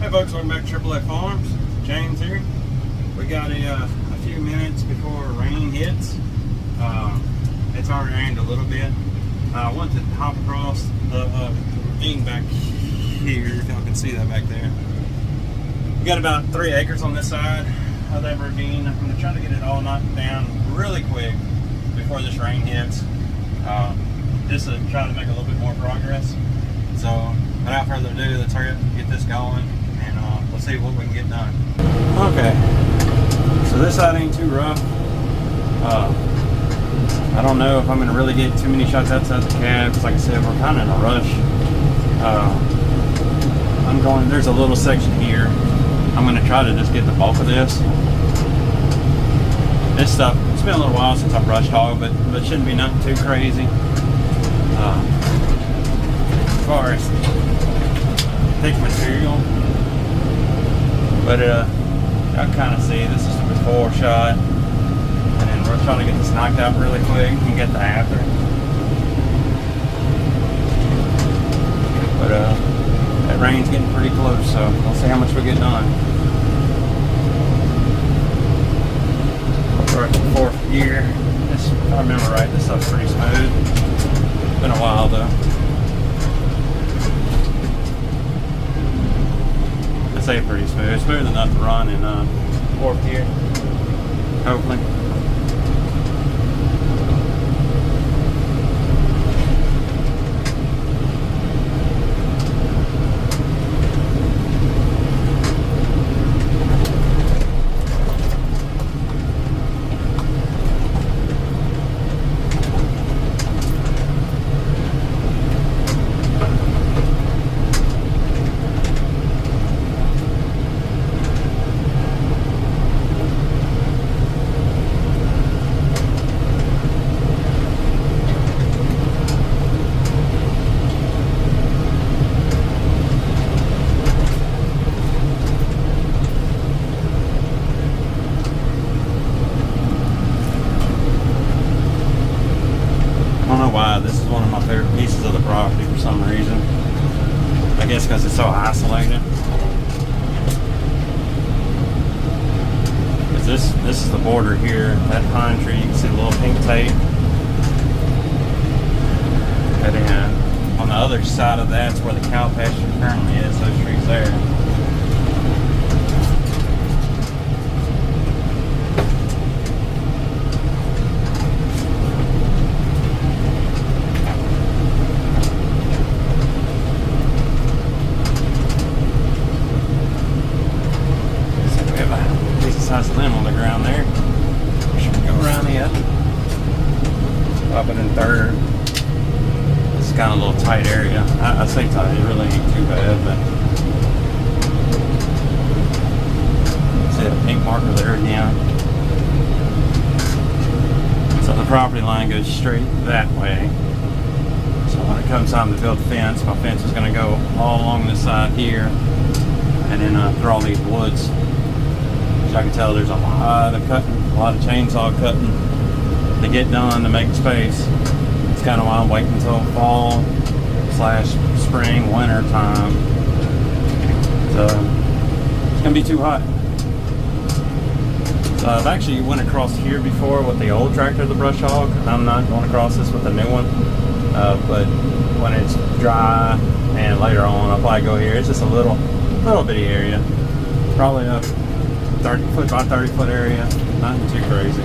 Hey folks, welcome back to AAA Farms. James here. We got a few minutes before rain hits. It's already rained a little bit. I want to hop across the ravine back here, if y'all can see that back there. We got about 3 acres on this side of that ravine. I'm going to try to get it all knocked down really quick before this rain hits, just to try to make a little bit more progress. So without further ado, let's hurry up and get this going, and we'll see what we can get done. Okay, so this side ain't too rough. I don't know if I'm going to really get too many shots outside the cab, because like I said, we're kind of in a rush. There's a little section here. I'm going to try to just get the bulk of this. This stuff, it's been a little while since I brushed hog, but shouldn't be nothing too crazy. As far as thick material, but y'all kind of see this is the before shot, and then we're trying to get this knocked out really quick and get the after. But that rain's getting pretty close, so we'll see how much we get done. We're at the 4th gear. This, if I remember right, this stuff's pretty smooth. It's been a while though. I say pretty smooth. Smooth enough to run in 4th gear, hopefully. This is one of my favorite pieces of the property for some reason. I guess because it's so isolated. Because this is the border here. That pine tree, you can see the little pink tape. And then on the other side of that's where the cow pasture currently is. Those trees there. Size limb on the ground there. Should we go around the other? Pop it in 3rd. This is kind of a little tight area. I say tight, it really ain't too bad, but see the pink marker there again. So the property line goes straight that way. So when it comes time to build a fence, my fence is going to go all along this side here, and then through all these woods. I can tell there's a lot of cutting, a lot of chainsaw cutting to get done to make space. It's kind of why I'm waiting until fall / spring, winter time. So it's gonna be too hot. So I've actually went across here before with the old tractor, the brush hog. I'm not going across this with the new one, but when it's dry and later on, I'll probably go here. It's just a little bitty area, probably a 30-foot by 30-foot area, nothing too crazy.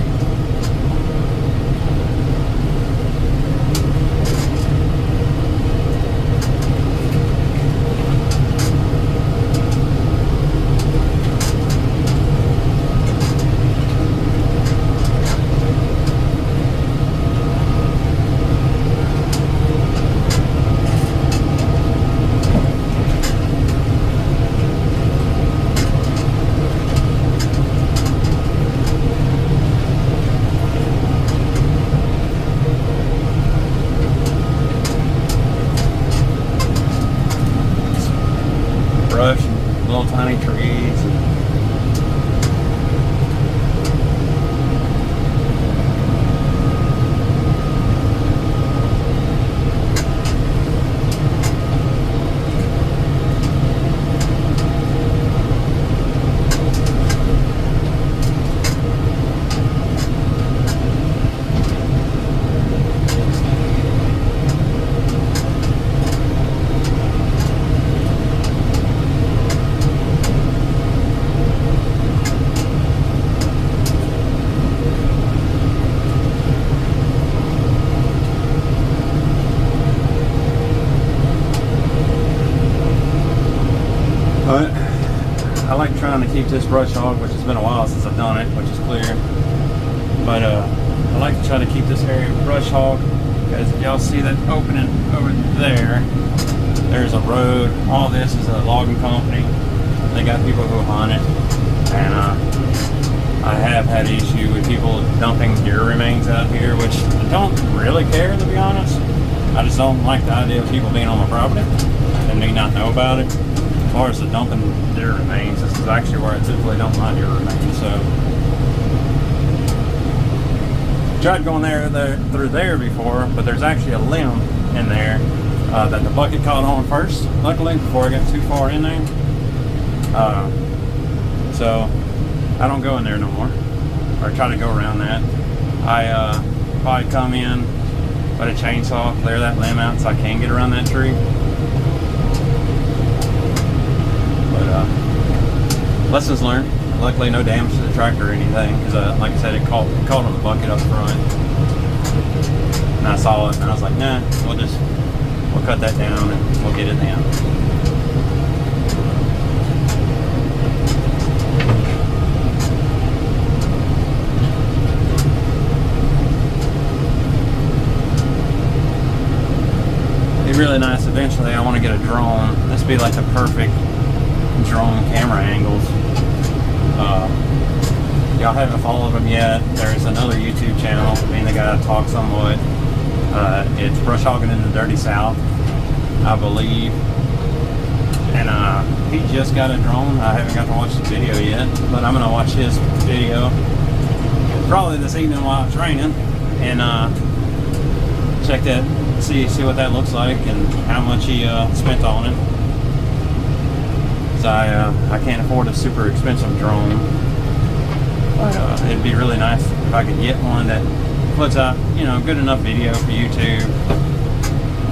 Little tiny trees. But I like trying to keep this brush hog, which has been a while since I've done it, which is clear. But I like to try to keep this area brush hog, because if y'all see that opening over there, there's a road. All this is a logging company. They got people who hunt it, and I have had issue with people dumping deer remains out here, which I don't really care, to be honest. I just don't like the idea of people being on my property and me not know about it. As far as the dumping deer remains, this is actually where I typically dump my deer remains. So tried going through there before, but there's actually a limb in there that the bucket caught on first, luckily, before I got too far in there. So I don't go in there no more, or try to go around that. I probably come in with a chainsaw, clear that limb out so I can get around that tree. But lessons learned. Luckily, no damage to the tractor or anything, because like I said, it caught on the bucket up front, and I saw it, and I was like, nah, we'll cut that down and we'll get it down. It'd be really nice eventually. I want to get a drone. This would be like the perfect drone camera angles. Y'all haven't followed them yet. There's another YouTube channel. Me and the guy talk somewhat. It's Brush Hogging in the Dirty South, I believe. And he just got a drone. I haven't got to watch the video yet, but I'm gonna watch his video probably this evening while I'm training, and check that, see what that looks like and how much he spent on it. I can't afford a super expensive drone, but it'd be really nice if I could get one that puts out, good enough video for YouTube,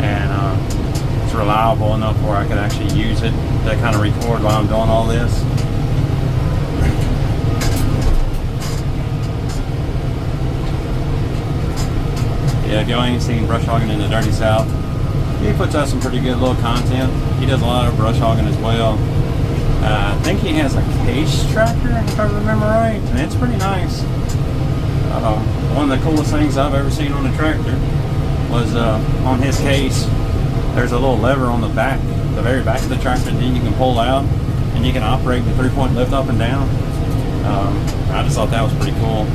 and it's reliable enough where I could actually use it to kind of record while I'm doing all this. Yeah, if y'all ain't seen Brush Hogging in the Dirty South, he puts out some pretty good little content. He does a lot of brush hogging as well. I think he has a case tractor, if I remember right, and it's pretty nice. One of the coolest things I've ever seen on a tractor was on his case, there's a little lever on the back, the very back of the tractor that you can pull out, and you can operate the 3-point lift up and down. I just thought that was pretty cool.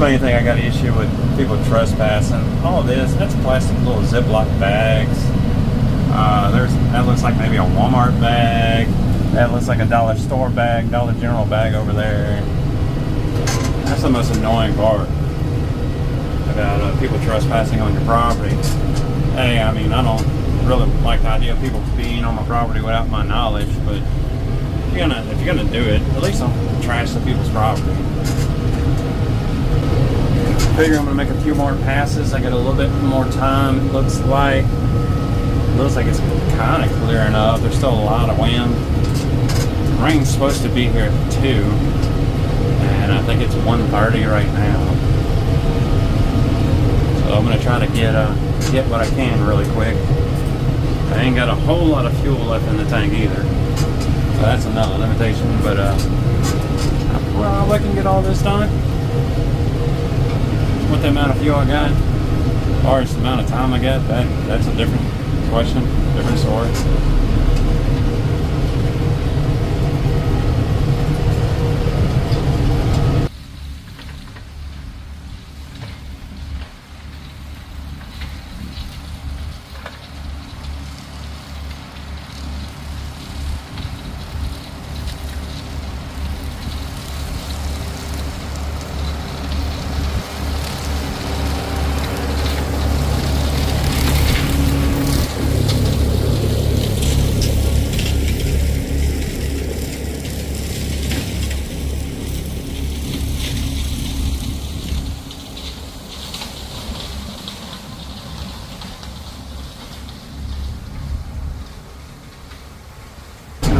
main thing I got an issue with people trespassing. All of this, that's plastic little Ziploc bags. That looks like maybe a Walmart bag. That looks like a dollar store bag, Dollar General bag over there. That's the most annoying part about people trespassing on your property. Hey, I mean, I don't really like the idea of people being on my property without my knowledge, but if you're gonna do it, at least don't trash the people's property. I figure I'm gonna make a few more passes. I got a little bit more time. It looks like it's kind of clearing up. There's still a lot of wind. Rain's supposed to be here at 2, and I think it's 1:30 right now. So I'm gonna try to get what I can really quick. I ain't got a whole lot of fuel left in the tank either, so that's another limitation. But well, I can get all this done with the amount of fuel I got. As far as the amount of time I got, that's a different question, different story.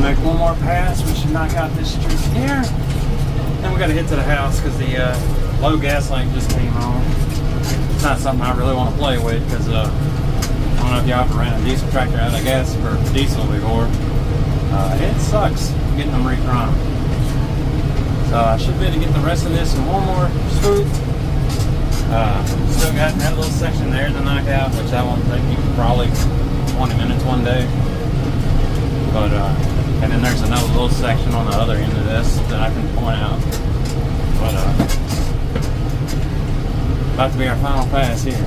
Make one more pass. We should knock out this street here. Then we got to head to the house because the low gas lamp just came on. It's not something I really want to play with because I don't know if y'all ever ran a diesel tractor out of gas for diesel before. It sucks getting them re-primed. So I should be able to get the rest of this in one more swoop. Still got that little section there to knock out, which that won't take me probably 20 minutes one day. But and then there's another little section on the other end of this that I can point out. But about to be our final pass here.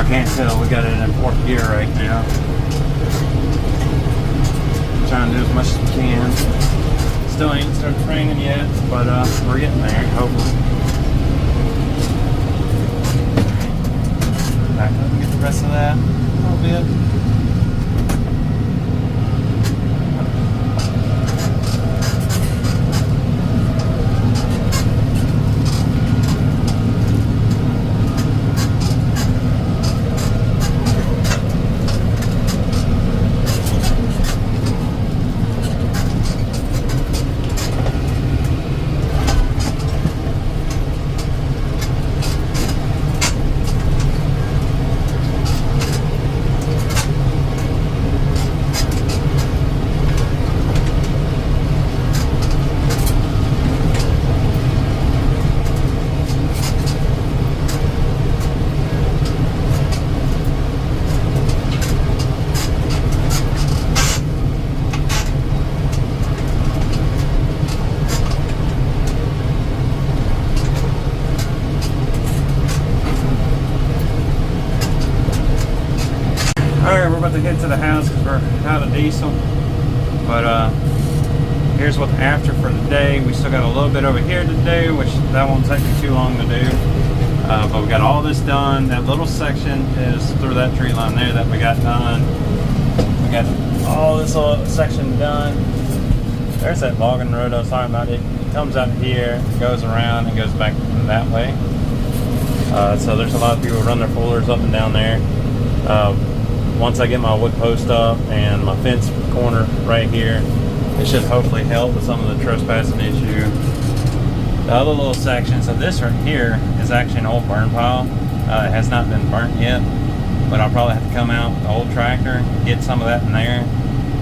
Can't tell, we got it in 4th gear right now. Trying to do as much as we can. Still ain't started training yet, but we're getting there, hopefully. Back up and get the rest of that a little bit. Alright, we're about to head to the house because we're out of diesel. But here's what the after for the day. We still got a little bit over here to do, which that won't take me too long to do. But we got all this done. That little section is through that tree line there that we got done. We got all this little section done. There's that logging road I was talking about. It comes out here, goes around, and goes back that way. So there's a lot of people who run their pullers up and down there. Once I get my wood post up and my fence corner right here, it should hopefully help with some of the trespassing issue. The other little section, so this right here is actually an old burn pile. It has not been burnt yet, but I'll probably have to come out with the old tractor, get some of that in there,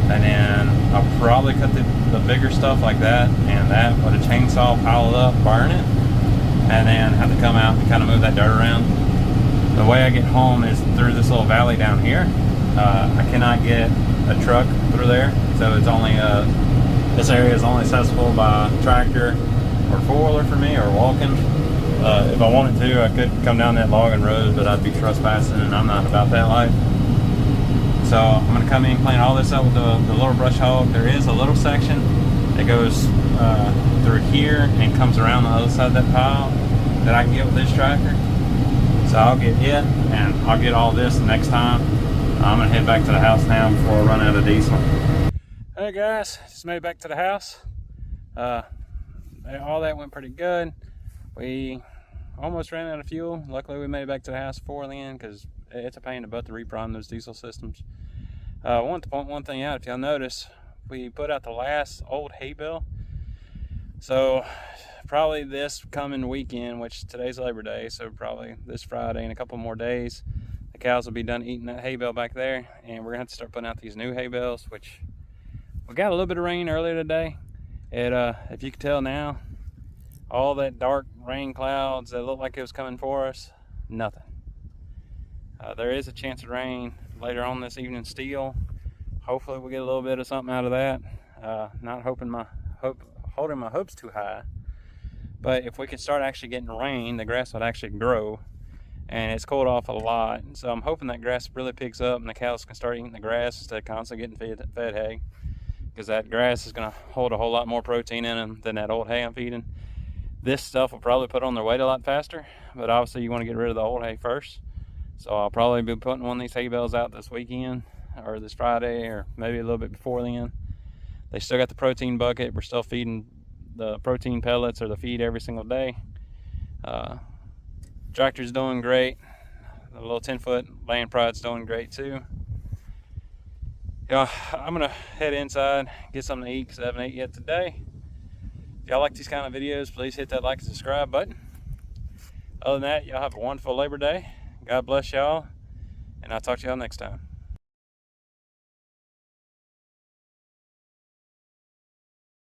and then I'll probably cut the bigger stuff like that and that with a chainsaw, pile it up, burn it, and then have to come out and kind of move that dirt around. The way I get home is through this little valley down here. I cannot get a truck through there, so it's only this area is only accessible by tractor or four-wheeler for me, or walking. If I wanted to, I could come down that logging road, but I'd be trespassing, and I'm not about that life. So I'm going to come in and clean all this up with the little brush hog. There is a little section that goes through here and comes around the other side of that pile that I can get with this tractor. So I'll get it, and I'll get all this next time. I'm going to head back to the house now before I run out of diesel. Hey guys, just made it back to the house. All that went pretty good. We almost ran out of fuel. Luckily we made it back to the house before then, because it's a pain in the butt to reprime those diesel systems. I want to point one thing out. If y'all notice, we put out the last old hay bale. So probably this coming weekend, which today's Labor Day, so probably this Friday and a couple more days, the cows will be done eating that hay bale back there, and we're gonna have to start putting out these new hay bales, which we got a little bit of rain earlier today. If you can tell now, all that dark rain clouds that looked like it was coming for us, nothing. There is a chance of rain later on this evening still. Hopefully we'll get a little bit of something out of that. Not holding my hopes too high, but if we can start actually getting rain, the grass would actually grow, and it's cooled off a lot. So I'm hoping that grass really picks up and the cows can start eating the grass instead of constantly getting fed hay, because that grass is going to hold a whole lot more protein in them than that old hay I'm feeding. This stuff will probably put on their weight a lot faster, but obviously you want to get rid of the old hay first. So I'll probably be putting one of these hay bales out this weekend, or this Friday, or maybe a little bit before then. They still got the protein bucket. We're still feeding the protein pellets or the feed every single day. Tractor's doing great. The little 10-foot land prode's doing great too. Yeah, I'm gonna head inside, get something to eat, because I haven't ate yet today. If y'all like these kind of videos, please hit that like and subscribe button. Other than that, y'all have a wonderful Labor Day. God bless y'all, and I'll talk to y'all next time.